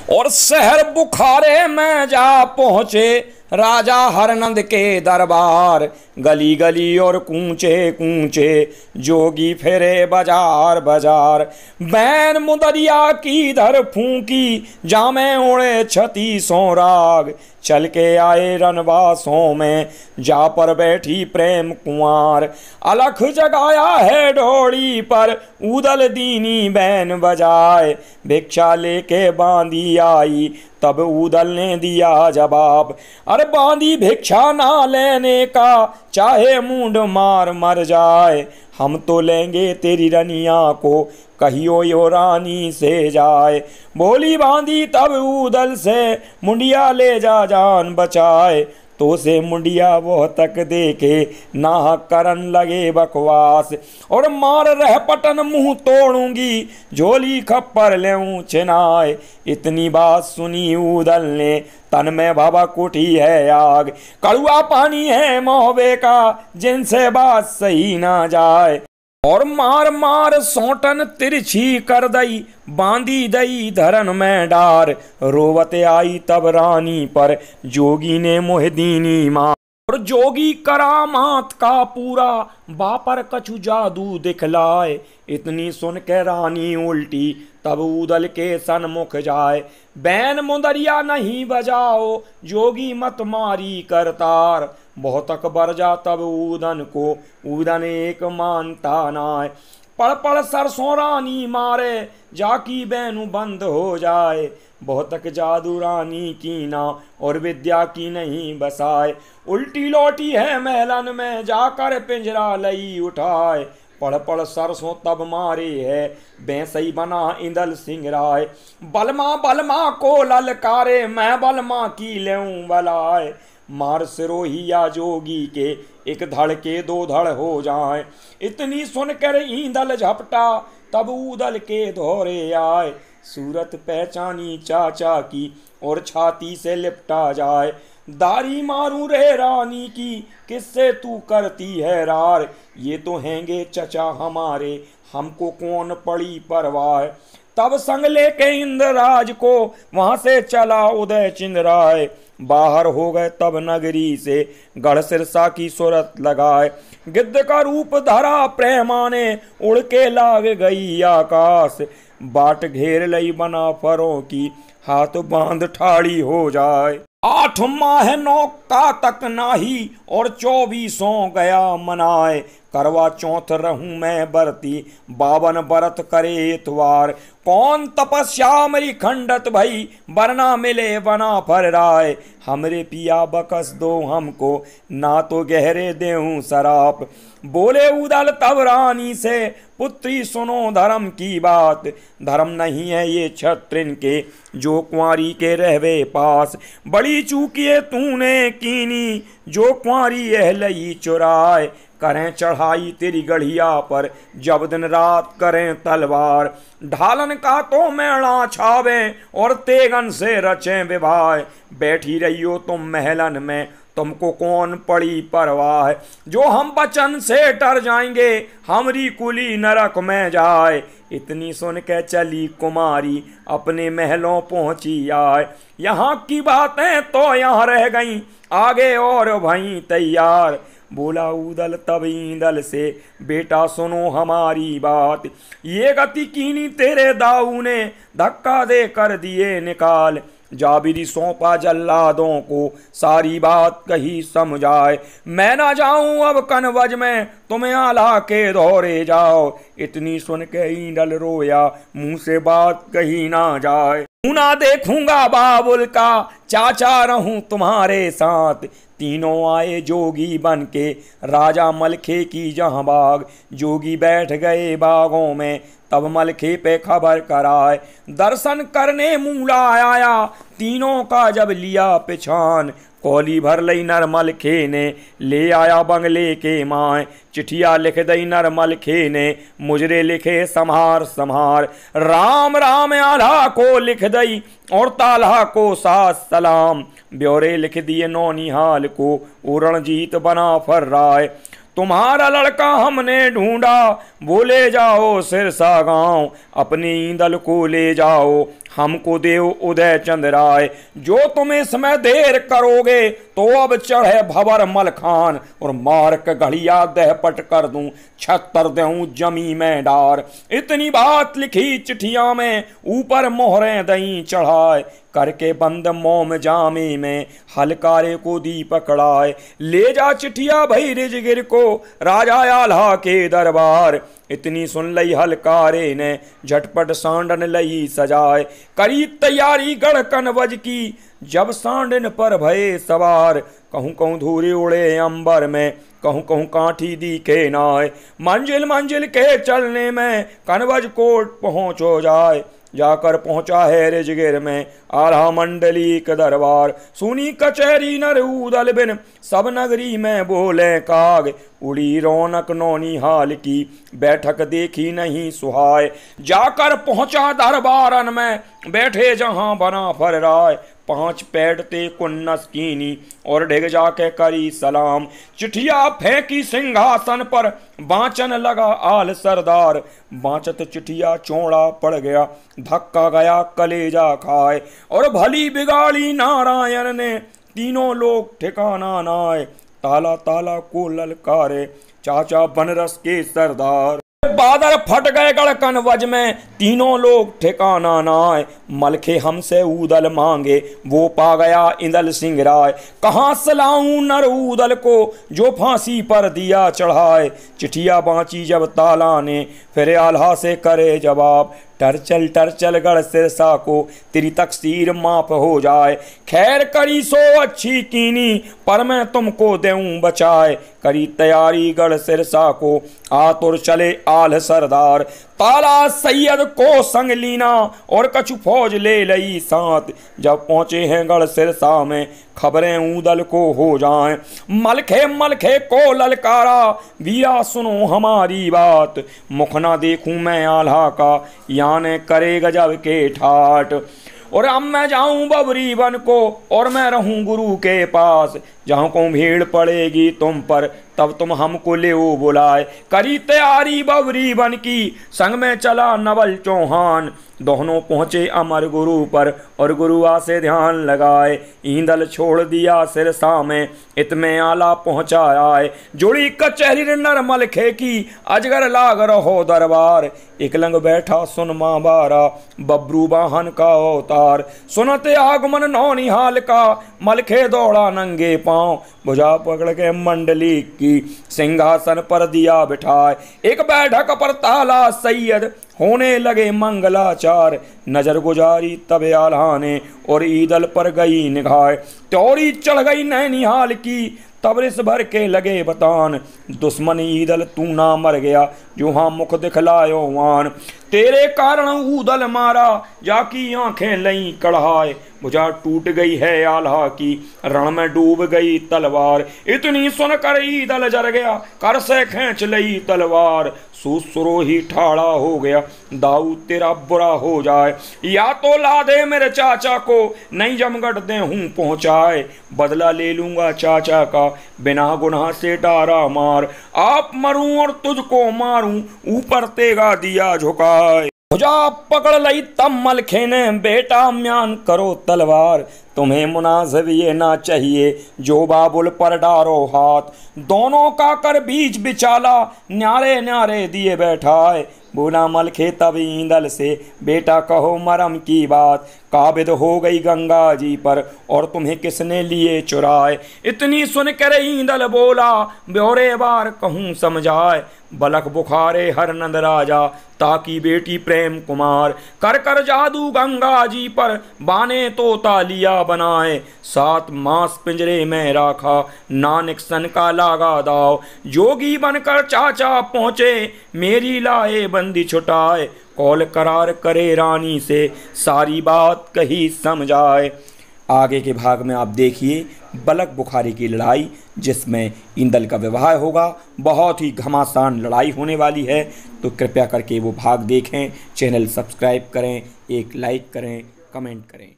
और शहर बुखारे में जा पहुँचे राजा हरनंद के दरबार। गली गली और कूचे कूचे जोगी फेरे बाजार बाजार। बैन मुदरिया की धर फूंकी जामे ओढ़े छती सो राग। चल के आए रनवासों में जा पर बैठी प्रेम कुंवार। अलख जगाया है ढोड़ी पर उदल दीनी बैन बजाए। भिक्षा लेके बांधी आई तब उदल ने दिया जवाब। अरे बांधी भिक्षा ना लेने का चाहे मुंड मार मर जाए। हम तो लेंगे तेरी रनिया को कहियो यो रानी से जाए। बोली बांधी तब उदल से मुंडिया ले जा जान बचाए। तो से मुंडिया वो तक देखे ना करन लगे बकवास। और मार रह पटन मुंह तोड़ूंगी झोली खप्पर लेऊं छिनाए। इतनी बात सुनी उदल ने तन में बाबा कुटी है आग। कड़ुआ पानी है मोहबे का जिनसे बात सही ना जाए। और मार मार सोटन तिरछी कर दई बांधी दई धरन में डार। रोवते आई तब रानी पर जोगी ने मोहदीनी मार। और जोगी करामात का पूरा बापर कछु जादू दिखलाए। इतनी सुन के रानी उल्टी तब उदल के सन्मुख जाए। बैन मुदरिया नहीं बजाओ जोगी मत मारी करतार। बहुत अकबर जा तब उदन को उदन एक मानता नाय। पड़ पड़ सरसों रानी मारे जाकी बैनु बंद हो जाए। बहुत तक जादू रानी की ना और विद्या की नहीं बसाए। उल्टी लौटी है महलन में जाकर पिंजरा लई उठाए। पड़ पड़ सरसों तब मारे है बैंसई बना इंदल सिंह राय। बलमा को ललकारे मैं बलमा की लेऊं बलाए। मार सिरोहिया जोगी के एक धड़ के दो धड़ हो जाए। इतनी सुनकर ईंदल झपटा तब उदल के धोरे आए। सूरत पहचानी चाचा की और छाती से लिपटा जाए। दारी मारू रे रानी की किससे तू करती है रार। ये तो हैंगे चचा हमारे हमको कौन पड़ी परवाह। तब संग लेके इंद्रराज को वहां से चला उदय चिंद्राय। बाहर हो गए तब नगरी से गढ़ सिरसा की सूरत लगाए। गिद्ध का रूप धरा प्रेमाने उड़ के लाग गई आकाश। बाट घेर लई बना फरों की हाथ बांध ठाड़ी हो जाए। 8 माह 9 का तक नाही और 24 गया मनाए। करवा चौथ रहूं मैं बरती 52 बरत करे इतवार। कौन तपस्या मेरी खंडत भई वरना मिले बना फर राय। हमरे पिया बकस दो हमको ना तो गहरे देहूं सराप। बोले उदल तब रानी से पुत्री सुनो धर्म की बात। धर्म नहीं है ये क्षत्रिन के जो कुंवारी के रहवे पास। बड़ी चूकिए तूने कीनी जो कुंवारी यह लई चुराए। करें चढ़ाई तेरी गढ़िया पर जब दिन रात करें तलवार। ढालन का तो मेणा छावे और तेगन से रचें विवाह। बैठी रहियो तुम महलन में तुमको कौन पड़ी परवाह। जो हम बचन से डर जाएंगे हमरी कुली नरक में जाए। इतनी सुन के चली कुमारी अपने महलों पहुंची आए। यहाँ की बातें तो यहाँ रह गईं आगे और भई तैयार। बोला उदल तब ईंदल से बेटा सुनो हमारी बात। ये गति कीनी तेरे दाऊ ने धक्का दे कर दिए निकाल। जाबिरी सौंपा जल्लादों को सारी बात कही समझाए। मैं ना जाऊं अब कनवज में तुम्हें आला के दौरे जाओ। इतनी सुन के ईंदल रोया मुंह से बात कही ना जाए। ना देखूंगा बाबुल का चाचा रहूं तुम्हारे साथ। तीनों आए जोगी बन के राजा मलखे की जहां बाग। जोगी बैठ गए बागों में तब मलखे पे खबर कराए। दर्शन करने मूला आया तीनों का जब लिया पिछान। कौली भर लई नरमल खे ने ले आया बंगले के माए। चिठिया लिख दई नरमल खे ने मुजरे लिखे संहार संहार। राम राम आल्हा को लिख दई और ताल्हा को सास सलाम। ब्यौरे लिख दिए नौनिहाल को रणजीत बना फर्राए। तुम्हारा लड़का हमने ढूंढा बोले जाओ सिरसा गांव। अपने ईंदल को ले जाओ हमको देव उदय चंद राय। जो तुम इसमें देर करोगे तो अब चढ़े भवर मलखान, और मार्क घड़िया दह पट कर दूं, छत्तर दूं जमी में डार। इतनी बात लिखी चिट्ठिया में, ऊपर मोहरें दई चढ़ाए, करके बंद मोम जामे में, हलकारे को दी पकड़ाए। ले जा चिट्ठिया भई रिजगिर को, राजा आल्हा के दरबार। इतनी सुन लई हलकारे ने, झटपट सांडन लई सजाए। करी तैयारी गढ़ कनवज की, जब सांडन पर भये सवार। कहूँ कहूँ धूरी उड़े अंबर में, कहूँ कहूँ काठी दिखे नाय। मंजिल मंजिल के चलने में, कनवज कोट पहुँचो जाए। जाकर पहुंचा है रिजगिर में, आल्हा मंडली के दरबार। सुनी कचहरी नर उदल बिन, सब नगरी में बोले काग। उड़ी रौनक नौनी हाल की, बैठक देखी नहीं सुहाय। जाकर पहुंचा दरबारन में, बैठे जहां बना फर राय। 5 पैडते कुन्नस कीनी, और ढिग जाके करी सलाम। चिट्ठिया फेंकी सिंहासन पर, बाँचन लगा आल सरदार। बाँचत चिट्ठिया चौड़ा पड़ गया, धक्का गया कलेजा खाए। और भली बिगाड़ी नारायण ने, तीनों लोग ठिकाना नाए। ताला ताला को ललकारे, चाचा बनरस के सरदार। बादल फट गए गढ़ कनवज में, तीनों लोग ठिकाना नाय। मलखे हमसे उदल मांगे, वो पा गया इंदल सिंह राय। कहाँ सलाऊं नर उदल को, जो फांसी पर दिया चढ़ाए। चिट्ठिया बाँची जब ताला ने, फिर आल्हा से करे जवाब। टरचल गढ़ सिरसा को, तेरी तकसीर माफ हो जाए। खैर करी सो अच्छी कीनी, पर मैं तुमको देऊं बचाए। करी तैयारी गढ़ सिरसा को, आतुर चले आल सरदार। ताला सैयद को संग लीना, और कछु फौज ले लई साथ। जब पहुंचे हैं गढ़ सिरसा में, खबरें उदल को हो जाएं। मलखे मलखे को ललकारा, वीरा सुनो हमारी बात। मुख ना देखूं मैं आल्हा का, याने करे गजब के ठाट। और अब मैं जाऊं बबरी वन को, और मैं रहूं गुरु के पास। जहाँ को भीड़ पड़ेगी तुम पर, तब तुम हमको ले बुलाए। करी तैयारी बबरी वन की, संग में चला नवल चौहान। दोनों पहुँचे अमर गुरु पर, और गुरुआ से ध्यान लगाए। ईंदल छोड़ दिया सिरसा में, इतमें आला पहुँचा आए। जुड़ी कचहरी नर मलखे की, अजगर लाग रहो दरबार। एकलंग बैठा सुन माँ बारा, बब्रू वाहन का अवतार। सुनते आगमन नौनिहाल का, मलखे दौड़ा नंगे पाँव। भुजा पकड़ के मंडली की, सिंहासन पर दिया बिठाए। एक बैठक पर ताला सैयद, होने लगे मंगलाचार। नजर गुजारी तबे आल्हा ने, और ईदल पर गई निगाह। त्योरी चढ़ गई नैनिहाल की, तबरिस भर के लगे बतान। दुश्मन ईदल तू ना मर गया, जो हाँ मुख दिखलायो वान। तेरे कारण उदल मारा, जाकी आंखें लई कढ़ाए। भुजा टूट गई है आल्हा की, रण में डूब गई तलवार। इतनी सुनकर ईदल जर गया, कर से खींच लई तलवार। सुसुरो ही ठाड़ा हो गया, दाऊ तेरा बुरा हो जाए। या तो ला दे मेरे चाचा को, नहीं जमगढ़ दे हूँ पहुँचाए। बदला ले लूंगा चाचा का, बिना गुनाह से डारा मार। आप मरूं और तुझको मारूं, ऊपर तेगा दिया झुकाए। भुजा पकड़ लई तब मलखे ने, बेटा म्यान करो तलवार। तुम्हें मुनाजिब ये ना चाहिए, जो बाबुल पर डारो हाथ। दोनों का कर बीच बिचाला, न्यारे न्यारे दिए बैठाए। बोला मलखे तब ईंदल से, बेटा कहो मरम की बात। काबिद हो गई गंगा जी पर, और तुम्हें किसने लिए चुराए। इतनी सुनकर ईंदल बोला, ब्योरे बार कहूँ समझाए। बलक बुखारे हर नंद राजा, ताकि बेटी प्रेम कुमार। कर कर जादू गंगा जी पर, बाने तो तालिया बनाए। 7 मास पिंजरे में राखा, नानक सन का लागा दाव। जोगी बनकर चाचा पहुँचे, मेरी लाए बंदी छुटाए। कौल करार करे रानी से, सारी बात कही समझाए। आगे के भाग में आप देखिए बलक बुखारी की लड़ाई, जिसमें ईंदल का विवाह होगा। बहुत ही घमासान लड़ाई होने वाली है, तो कृपया करके वो भाग देखें। चैनल सब्सक्राइब करें, एक लाइक करें, कमेंट करें।